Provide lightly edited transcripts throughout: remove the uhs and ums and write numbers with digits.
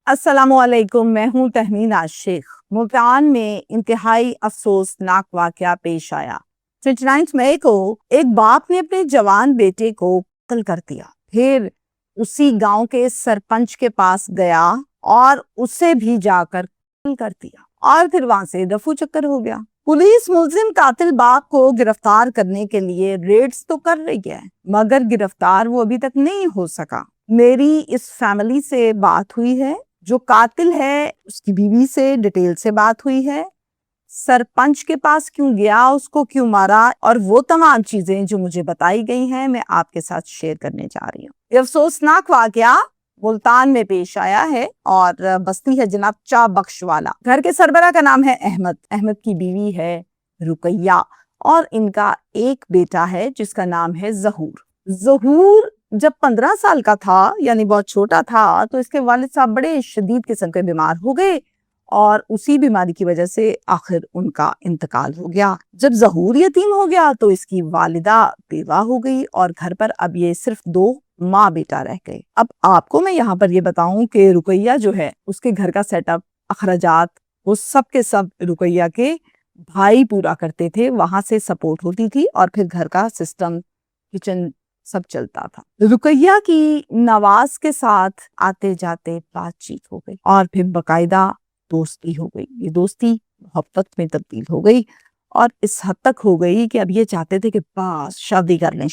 السلام علیکم، میں ہوں تہمین عاشق۔ ملتان میں انتہائی افسوسناک واقعہ پیش آیا۔ 29 مئی کو ایک باپ نے اپنے جوان بیٹے کو قتل کر دیا، پھر اسی گاؤں کے سرپنچ کے پاس گیا اور اسے بھی جا کر قتل کر دیا، اور پھر وہاں سے رفو چکر ہو گیا۔ پولیس ملزم قاتل باپ کو گرفتار کرنے کے لیے ریڈز تو کر رہی ہے، مگر گرفتار وہ ابھی تک نہیں ہو سکا۔ میری اس فیملی سے بات ہوئی ہے، جو قاتل ہے اس کی بیوی سے ڈیٹیل سے بات ہوئی ہے، سرپنچ کے پاس کیوں گیا، اس کو کیوں مارا، اور وہ تمام چیزیں جو مجھے بتائی گئی ہیں میں آپ کے ساتھ شیئر کرنے جا رہی ہوں۔ یہ افسوسناک واقعہ ملتان میں پیش آیا ہے اور بستی ہے جناب چا بخش والا۔ گھر کے سربراہ کا نام ہے احمد کی بیوی ہے رقیہ، اور ان کا ایک بیٹا ہے جس کا نام ہے ظہور جب 15 سال کا تھا، یعنی بہت چھوٹا تھا، تو اس کے والد صاحب بڑے شدید قسم کے بیمار ہو گئے اور اسی بیماری کی وجہ سے آخر ان کا انتقال ہو گیا۔ جب ظہور یتیم ہو گیا تو اس کی والدہ بیوہ ہو گئی اور گھر پر اب یہ صرف 2 ماں بیٹا رہ گئے۔ اب آپ کو میں یہاں پر یہ بتاؤں کہ رقیہ جو ہے اس کے گھر کا سیٹ اپ، اخراجات، وہ سب کے سب رقیہ کے بھائی پورا کرتے تھے، وہاں سے سپورٹ ہوتی تھی اور پھر گھر کا سسٹم، کچن سب چلتا تھا۔ رقیہ کی نواز کے ساتھ آتے جاتے بات چیت ہو گئی اور پھر باقاعدہ دوستی ہو گئی۔ یہ دوستی محبت میں تبدیل ہو گئی اور اس حد تک ہو گئی کہ اب یہ چاہتے تھے کہ بس شادی کر لیں۔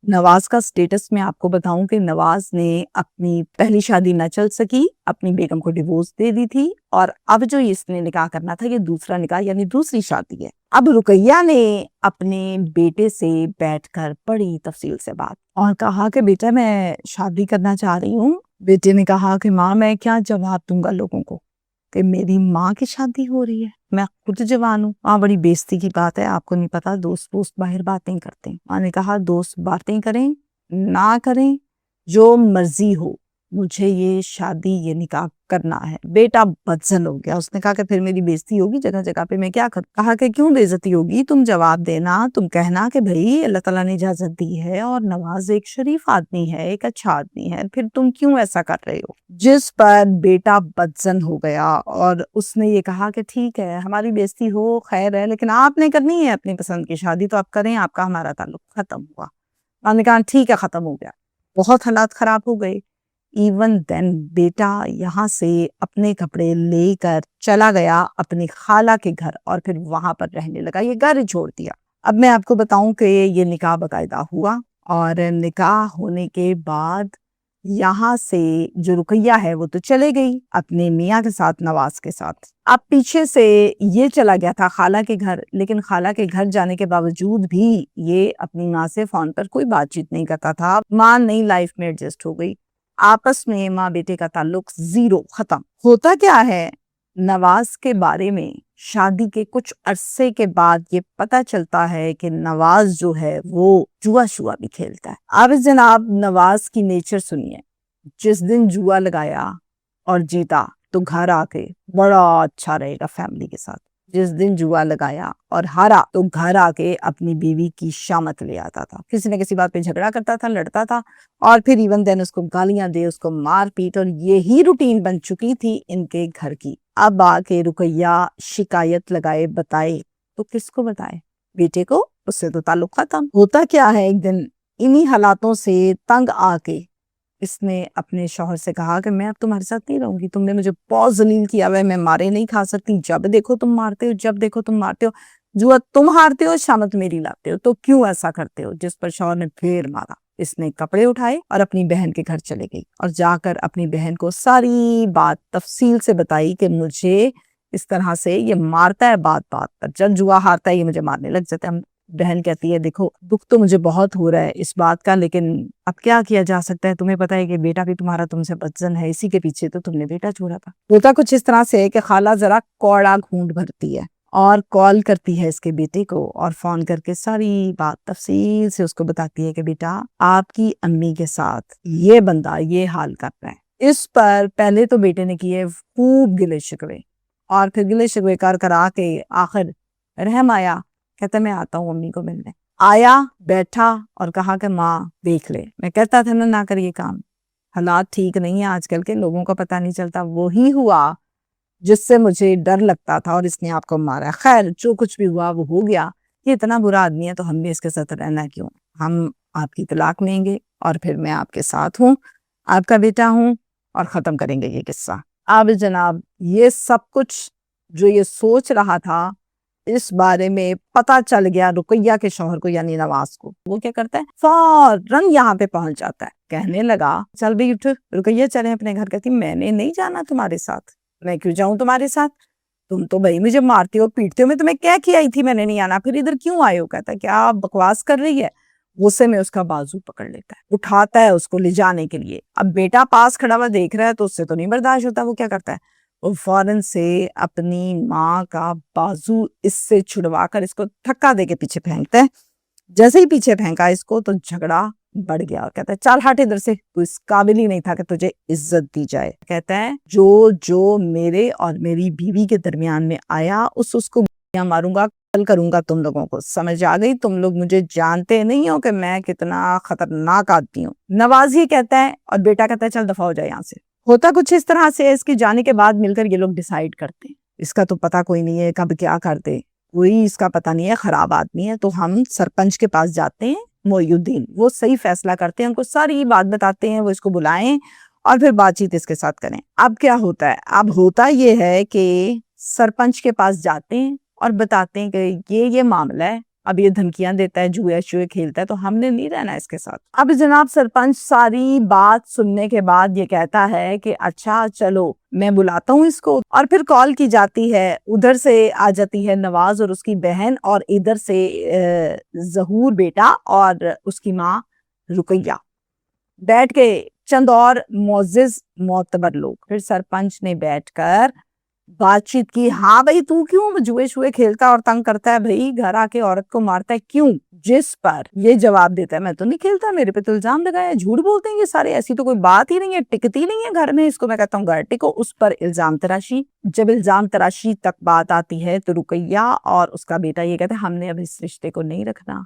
نواز کا سٹیٹس میں آپ کو بتاؤں کہ نواز نے اپنی پہلی شادی نہ چل سکی، اپنی بیگم کو ڈیورس دے دی تھی، اور اب جو اس نے نکاح کرنا تھا یہ دوسرا نکاح یعنی دوسری شادی ہے۔ اب رقیہ نے اپنے بیٹے سے بیٹھ کر بڑی تفصیل سے بات اور کہا کہ بیٹا میں شادی کرنا چاہ رہی ہوں۔ بیٹے نے کہا کہ ماں میں کیا جواب دوں گا لوگوں کو کہ میری ماں کی شادی ہو رہی ہے، میں خود جوان ہوں۔ ماں بڑی بےزتی کی بات ہے، آپ کو نہیں پتا دوست باہر باتیں کرتے ہیں۔ ماں نے کہا دوست باتیں کریں نہ کریں جو مرضی ہو، مجھے یہ شادی یہ نکاح کرنا ہے۔ بیٹا بدزن ہو گیا، اس نے کہا کہ پھر میری بےزتی ہوگی جگہ جگہ پہ، میں کیا کروں؟ کہا کہ کیوں بےزتی ہوگی، تم جواب دینا، تم کہنا کہ بھئی اللہ تعالیٰ نے اجازت دی ہے اور نواز ایک شریف آدمی ہے، ایک اچھا آدمی ہے، پھر تم کیوں ایسا کر رہے ہو؟ جس پر بیٹا بدزن ہو گیا اور اس نے یہ کہا کہ ٹھیک ہے ہماری بےزتی ہو خیر ہے، لیکن آپ نے کرنی ہے اپنی پسند کی شادی تو آپ کریں، آپ کا ہمارا تعلق ختم ہوا۔ میں نے کہا ٹھیک ہے ختم ہو گیا۔ بہت حالات خراب ہو گئے۔ ایون دین بیٹا یہاں سے اپنے کپڑے لے کر چلا گیا اپنی خالہ کے گھر اور پھر وہاں پر رہنے لگا، یہ گھر ہی چھوڑ دیا۔ اب میں آپ کو بتاؤں کہ یہ نکاح باقاعدہ ہوا، اور نکاح ہونے کے بعد یہاں سے جو رقیہ ہے وہ تو چلے گئی اپنے میاں کے ساتھ، نواز کے ساتھ۔ اب پیچھے سے یہ چلا گیا تھا خالہ کے گھر، لیکن خالہ کے گھر جانے کے باوجود بھی یہ اپنی ماں سے فون پر کوئی بات چیت نہیں کرتا تھا۔ ماں نئی لائف میں ایڈجسٹ ہو گئی، آپس میں ماں بیٹے کا تعلق زیرو، ختم۔ ہوتا کیا ہے، نواز کے بارے میں شادی کے کچھ عرصے کے بعد یہ پتہ چلتا ہے کہ نواز جو ہے وہ جوا بھی کھیلتا ہے۔ اب جناب نواز کی نیچر سنیے، جس دن جوا لگایا اور جیتا تو گھر آ کے بڑا اچھا رہے گا فیملی کے ساتھ، جس دن جوا لگایا اور ہارا تو گھر آ کے اپنی بیوی کی شامت لے آتا تھا، کسی نہ کسی بات پہ جھگڑا کرتا تھا، لڑتا تھا، اور پھر ایون دین اس کو گالیاں دے، اس کو مار پیٹ، اور یہی روٹین بن چکی تھی ان کے گھر کی۔ اب آ کے رقیہ شکایت لگائے، بتائے تو کس کو بتائے؟ بیٹے کو، اس سے تو تعلق ختم۔ ہوتا کیا ہے، ایک دن انہی حالاتوں سے تنگ آ کے اس نے اپنے شوہر سے کہا کہ میں اب تمہارے ساتھ نہیں رہوں گی، تم نے مجھے بہت ذلیل کیا ہے، میں مارے نہیں کھا سکتی، جب دیکھو تم مارتے ہو، جب دیکھو تم مارتے ہو، جوا تم ہارتے ہو، شامت میری لاتے ہو، تو کیوں ایسا کرتے ہو؟ جس پر شوہر نے پھر مارا۔ اس نے کپڑے اٹھائے اور اپنی بہن کے گھر چلے گئی اور جا کر اپنی بہن کو ساری بات تفصیل سے بتائی کہ مجھے اس طرح سے یہ مارتا ہے، بات پر جب جوا ہارتا ہے یہ مجھے مارنے لگ جاتا ہے۔ بہن کہتی ہے دیکھو دکھ تو مجھے بہت ہو رہا ہے اس بات کا، لیکن اب کیا کیا جا سکتا ہے، تمہیں پتہ ہے کہ بیٹا بھی تمہارا تم سے بدزن ہے، اسی کے پیچھے تو تم نے بیٹا چھوڑا تھا۔ ہوتا کچھ اس طرح سے ہے کہ خالہ ذرا کوڑا گھونٹ بھرتی ہے اور کال کرتی ہے اس کے بیٹے کو اور فون کر کے ساری بات تفصیل سے اس کو بتاتی ہے کہ بیٹا آپ کی امی کے ساتھ یہ بندہ یہ حال کر رہا ہے۔ اس پر پہلے تو بیٹے نے کیے خوب گلے شکوے، اور پھر گلے شکوے کر آ کے آخر رحم آیا، کہتا میں آتا ہوں امی کو ملنے۔ آیا، بیٹھا اور کہا کہ ماں دیکھ لے، میں کہتا تھا نہ کر یہ کام، حالات ٹھیک نہیں ہیں آج کل کے، لوگوں کا پتہ نہیں چلتا. وہی ہوا جس سے مجھے ڈر لگتا تھا اور اس نے آپ کو مارا. خیر جو کچھ بھی ہوا وہ ہو گیا. یہ اتنا برا آدمی ہے تو ہم بھی اس کے ساتھ رہنا کیوں؟ ہم آپ کی طلاق لیں گے اور پھر میں آپ کے ساتھ ہوں، آپ کا بیٹا ہوں، اور ختم کریں گے یہ قصہ. اب جناب یہ سب کچھ جو یہ سوچ رہا تھا اس بارے میں پتہ چل گیا رقیہ کے شوہر کو یعنی نواز کو. وہ کیا کرتا ہے، فوراً یہاں پہ پہنچ جاتا ہے. کہنے لگا چل بھئی اٹھ رقیہ چلیں اپنے گھر. کہتی میں نے نہیں جانا تمہارے ساتھ. میں کیوں جاؤں تمہارے ساتھ؟ تم تو بھائی مجھے مارتے ہو پیٹتے ہو. میں تمہیں کیا آئی تھی میں نے نہیں آنا، پھر ادھر کیوں آئے ہو؟ کہتا ہے کیا بکواس کر رہی ہے. غصے میں اس کا بازو پکڑ لیتا ہے، اٹھاتا ہے اس کو لے جانے کے لیے. اب بیٹا پاس کھڑا ہوا دیکھ رہا ہے تو اس سے تو نہیں برداشت ہوتا. وہ کیا کرتا ہے، وہ فوراً سے اپنی ماں کا بازو اس سے چھڑوا کر اس کو دھکا دے کے پیچھے پھینکتا ہے. جیسے ہی پیچھے پھینکا اس کو تو جھگڑا بڑھ گیا. کہتا ہے چل ہٹ ادھر سے، تو اس قابل ہی نہیں تھا کہ تجھے عزت دی جائے. کہتا ہے جو میرے اور میری بیوی کے درمیان میں آیا اس کو گولیاں ماروں گا، قتل کروں گا تم لوگوں کو. سمجھ آ گئی؟ تم لوگ مجھے جانتے نہیں ہو کہ میں کتنا خطرناک آدمی ہوں. نواز ہی کہتا ہے اور بیٹا کہتا ہے چل دفعہ ہو جائے یہاں سے. ہوتا کچھ اس طرح سے اس کے جانے کے بعد مل کر یہ لوگ ڈیسائیڈ کرتے ہیں. اس کا تو پتہ کوئی نہیں ہے کب کیا کر دے، کوئی اس کا پتہ نہیں ہے، خراب آدمی ہے. تو ہم سرپنچ کے پاس جاتے ہیں محی الدین، وہ صحیح فیصلہ کرتے ہیں، ان کو ساری بات بتاتے ہیں، وہ اس کو بلائیں اور پھر بات چیت اس کے ساتھ کریں. اب کیا ہوتا ہے، اب ہوتا یہ ہے کہ سرپنچ کے پاس جاتے ہیں اور بتاتے ہیں کہ یہ معاملہ ہے. اب یہ دھمکیاں دیتا ہے، جوئے کھیلتا ہے، تو ہم نے نہیں رہنا اس کے ساتھ. اب جناب سرپنچ ساری بات سننے کے بعد یہ کہتا ہے کہ اچھا چلو میں بلاتا ہوں اس کو. اور پھر کال کی جاتی ہے، ادھر سے آ جاتی ہے نواز اور اس کی بہن، اور ادھر سے ظہور بیٹا اور اس کی ماں رقیہ بیٹھ کے چند اور معزز معتبر لوگ. پھر سرپنچ نے بیٹھ کر بات چیت کی. ہاں بھائی تو کیوں جوئے کھیلتا اور تنگ کرتا ہے، بھائی گھر آ کے عورت کو مارتا ہے کیوں؟ جس پر یہ جواب دیتا ہے میں تو نہیں کھیلتا، میرے پہ تو الزام لگایا، جھوٹ بولتے ہیں یہ سارے، ایسی تو کوئی بات ہی نہیں ہے، ٹکتی نہیں ہے گھر میں. اس کو میں کہتا ہوں گھر ٹکو. اس پر الزام تراشی. جب الزام تراشی تک بات آتی ہے تو رقیہ اور اس کا بیٹا یہ کہتے ہیں ہم نے اب اس رشتے کو نہیں رکھنا،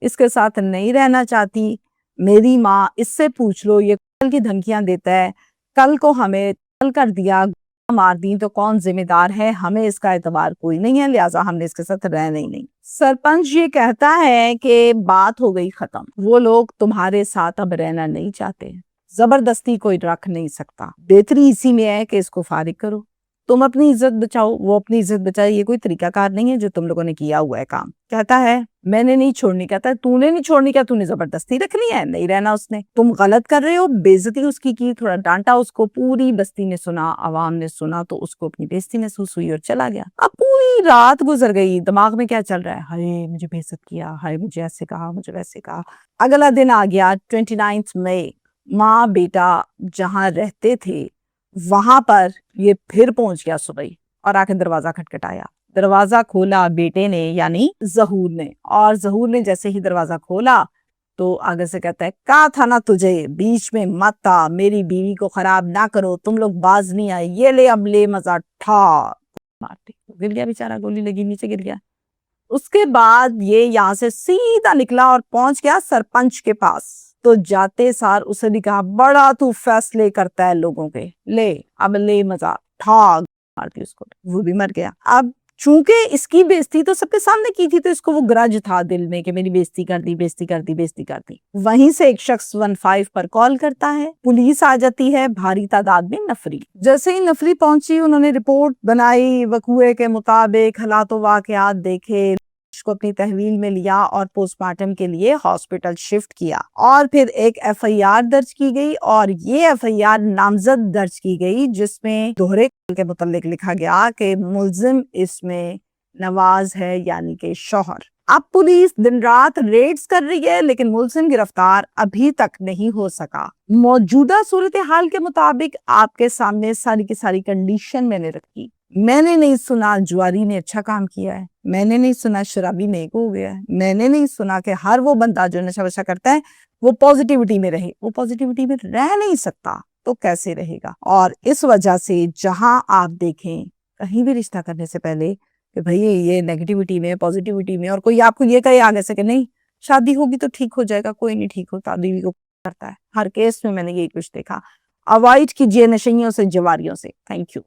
اس کے ساتھ نہیں رہنا چاہتی. میری ماں اس سے پوچھ لو، یہ کل کی دھمکیاں دیتا ہے، کل کو ہمیں قتل کر دیا، مار دی تو کون ذمہ دار ہے؟ ہمیں اس کا اعتبار کوئی نہیں ہے، لہٰذا ہم نے اس کے ساتھ رہنا ہی نہیں. سرپنچ یہ کہتا ہے کہ بات ہو گئی ختم، وہ لوگ تمہارے ساتھ اب رہنا نہیں چاہتے، زبردستی کوئی رکھ نہیں سکتا. بہتری اسی میں ہے کہ اس کو فارغ کرو، تم اپنی عزت بچاؤ، وہ اپنی عزت بچائے. یہ کوئی طریقہ کار نہیں ہے جو تم لوگوں نے کیا ہوا ہے کام. کہتا ہے میں نے نہیں چھوڑنی. کہتا ہے تو نے نہیں چھوڑنی، کیا تو نے زبردستی رکھنی ہے؟ نہیں رہنا اس نے، تم غلط کر رہے ہو. بےعزتی اس کی تھوڑا ڈانٹا اس کو، پوری بستی نے سنا، عوام نے سنا، تو اس کو اپنی بےعزتی محسوس ہوئی اور چلا گیا. اب پوری رات گزر گئی، دماغ میں کیا چل رہا ہے، ہائے مجھے بے عزت کیا، ہائے مجھے ایسے کہا، مجھے ویسے کہا. اگلا دن آ گیا 29 مئی. ماں بیٹا جہاں رہتے تھے وہاں پر یہ پھر پہنچ گیا صبح اور آ کے دروازہ کھٹکھٹایا. دروازہ کھولا بیٹے نے یعنی ظہور نے، اور ظہور نے جیسے ہی دروازہ کھولا تو آگے سے کہتا ہے کہا تھا نا تجھے بیچ میں مت آ، میری بیوی کو خراب نہ کرو، تم لوگ باز نہیں آئے، یہ لے اب لے مزہ ٹھا مارتے. گر گیا بیچارہ، گولی لگی نیچے گر گیا. اس کے بعد یہ یہاں سے سیدھا نکلا اور پہنچ گیا سرپنچ کے پاس. تو جاتے سار اسے بھی کہا بڑا تو فیصلے کرتا ہے لوگوں کے، لے اب لے مزہ ٹھا مارتی اس کو. وہ بھی مر گیا. اب چونکہ اس کی بےزتی تو سب کے سامنے کی تھی تو اس کو وہ گرج تھا دل میں کہ میری بےزتی کر دی، بےزتی کر دی، بےزتی کر دی. وہیں سے ایک شخص 15 پر کال کرتا ہے، پولیس آ جاتی ہے بھاری تعداد میں نفری. جیسے ہی نفری پہنچی انہوں نے رپورٹ بنائی، وقوعے کے مطابق حالات و واقعات دیکھے، اس کو اپنی تحویل میں لیا اور پوسٹ مارٹم کے لیے ہاسپٹل شفٹ کیا. اور پھر ایک FIR درج کی گئی، اور یہ FIR نامزد درج کی گئی جس میں دوہرے کے متعلق لکھا گیا کہ ملزم اس میں نواز ہے یعنی کہ شوہر. اب پولیس دن رات ریڈز کر رہی ہے لیکن ملزم گرفتار ابھی تک نہیں ہو سکا. موجودہ صورتحال کے مطابق آپ کے سامنے ساری کی ساری کنڈیشن میں نے رکھی. میں نے نہیں سنا جواری نے اچھا کام کیا ہے، میں نے نہیں سنا شرابی نیک ہو گیا ہے، میں نے نہیں سنا کہ ہر وہ بندہ جو نشہ وشہ کرتا ہے وہ پازیٹیوٹی میں رہے. وہ پازیٹیوٹی میں رہ نہیں سکتا تو کیسے رہے گا؟ اور اس وجہ سے جہاں آپ دیکھیں کہیں بھی رشتہ کرنے سے پہلے کہ بھئی یہ نیگیٹیوٹی میں، پازیٹیوٹی میں، اور کوئی آپ کو یہ کہے آگے سے کہ نہیں شادی ہوگی تو ٹھیک ہو جائے گا، کوئی نہیں ٹھیک ہوتا. بیوی کو کرتا ہے. ہر کیس میں نے یہی کچھ دیکھا. اوائڈ کیجیے نشیوں سے، جواریوں سے. Thank you.